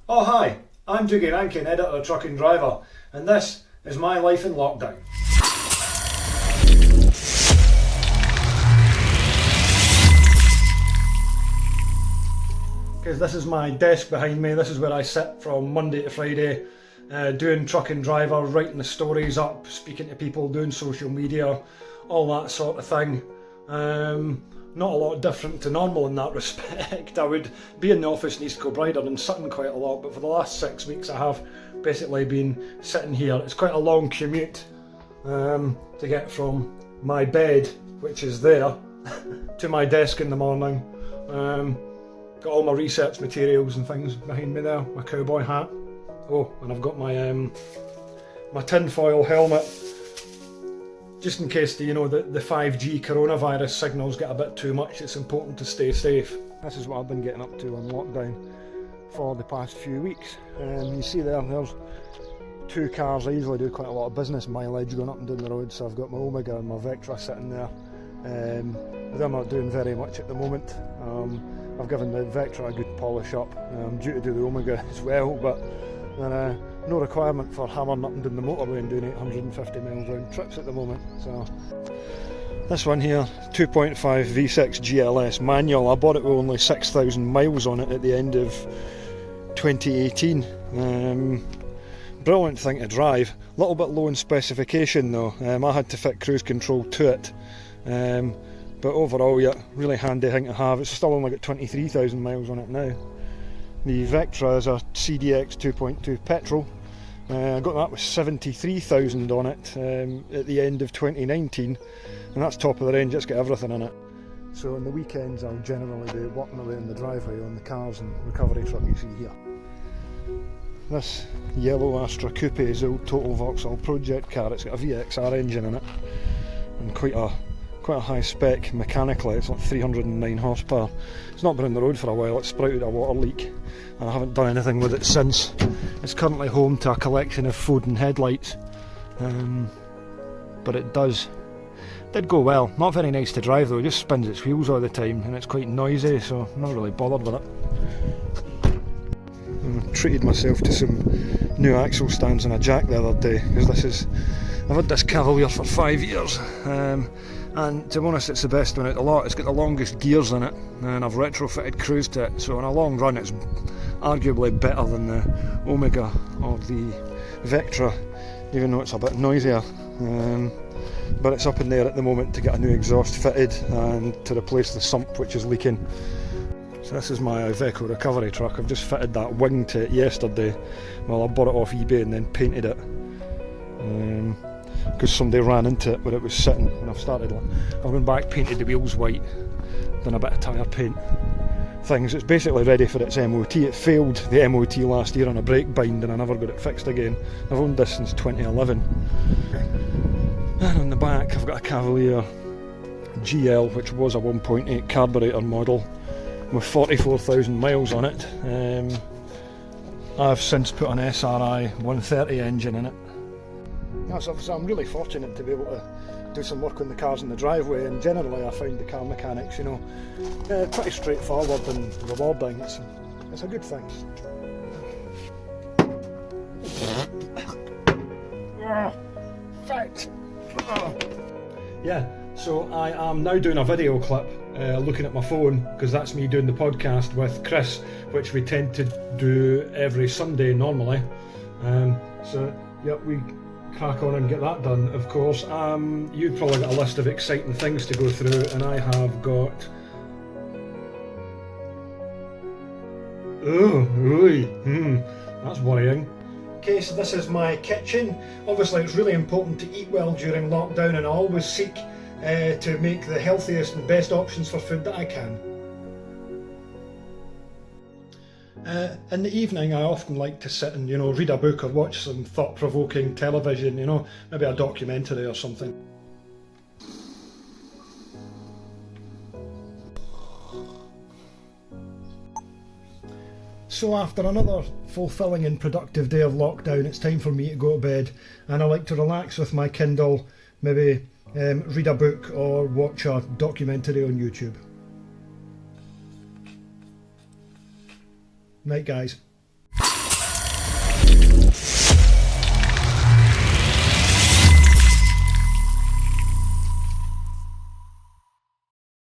Oh hi, I'm Dougie Rankine, editor of Truck and Driver, and this is my life in lockdown. Because this is my desk behind me, this is where I sit from Monday to Friday, doing Truck and Driver, writing the stories up, speaking to people, doing social media, all that sort of thing. Not a lot different to normal in that respect. I would be in the office in East Kilbride and Sutton quite a lot, but for the last 6 weeks I have basically been sitting here. It's quite a long commute to get from my bed, which is there, to my desk in the morning. Got all my research materials and things behind me there, my cowboy hat. Oh, and I've got my my tinfoil helmet, just in case the 5G coronavirus signals get a bit too much. It's important to stay safe. This is what I've been getting up to on lockdown for the past few weeks. You see there's 2 cars. I usually do quite a lot of business mileage going up and down the road, so I've got my Omega and my Vectra sitting there. They're not doing very much at the moment. I've given the Vectra a good polish up. I'm due to do the Omega as well, but no requirement for hammering up and down the motorway and doing 850 miles round trips at the moment. So this one here, 2.5 V6 GLS manual. I bought it with only 6,000 miles on it at the end of 2018. Brilliant thing to drive. A little bit low in specification though. I had to fit cruise control to it. But overall, yeah, really handy thing to have. It's still only got 23,000 miles on it now. The Vectra is a CDX 2.2 petrol. I got that with 73,000 on it at the end of 2019, and that's top of the range. It's got everything in it. So on the weekends I'll generally be walking away in the driveway on the cars and recovery truck you see here. This yellow Astra Coupe is the old Total Vauxhall project car. It's got a VXR engine in it and quite a high spec mechanically. It's like 309 horsepower. It's not been on the road for a while. It sprouted a water leak and I haven't done anything with it since. It's currently home to a collection of Foden headlights, but it did go well. Not very nice to drive though. It just spins its wheels all the time and it's quite noisy, so I'm not really bothered with it. I treated myself to some new axle stands and a jack the other day, because I've had this Cavalier for 5 years, and to be honest it's the best one out of the lot. It's got the longest gears in it and I've retrofitted cruise to it, so in a long run it's arguably better than the Omega or the Vectra, even though it's a bit noisier. But it's up in there at the moment to get a new exhaust fitted and to replace the sump which is leaking. So this is my Iveco recovery truck. I've just fitted that wing to it yesterday. Well, I bought it off eBay and then painted it, because somebody ran into it where it was sitting, and I went back, painted the wheels white, done a bit of tyre paint things. It's basically ready for its MOT. It failed the MOT last year on a brake bind and I never got it fixed again. I've owned this since 2011. And on the back I've got a Cavalier GL, which was a 1.8 carburetor model with 44,000 miles on it. I've since put an SRI 130 engine in it. So I'm really fortunate to be able to do some work on the cars in the driveway, and generally I find the car mechanics, pretty straightforward and rewarding. It's a good thing. Fact. Yeah, so I am now doing a video clip looking at my phone, because that's me doing the podcast with Chris, which we tend to do every Sunday normally. So yeah, we crack on and get that done, of course. You've probably got a list of exciting things to go through, and I have got... that's worrying. Okay, so this is my kitchen. Obviously it's really important to eat well during lockdown, and I always seek to make the healthiest and best options for food that I can. In the evening I often like to sit and read a book or watch some thought-provoking television, maybe a documentary or something. So after another fulfilling and productive day of lockdown, it's time for me to go to bed, and I like to relax with my Kindle, maybe read a book or watch a documentary on YouTube. Night, guys.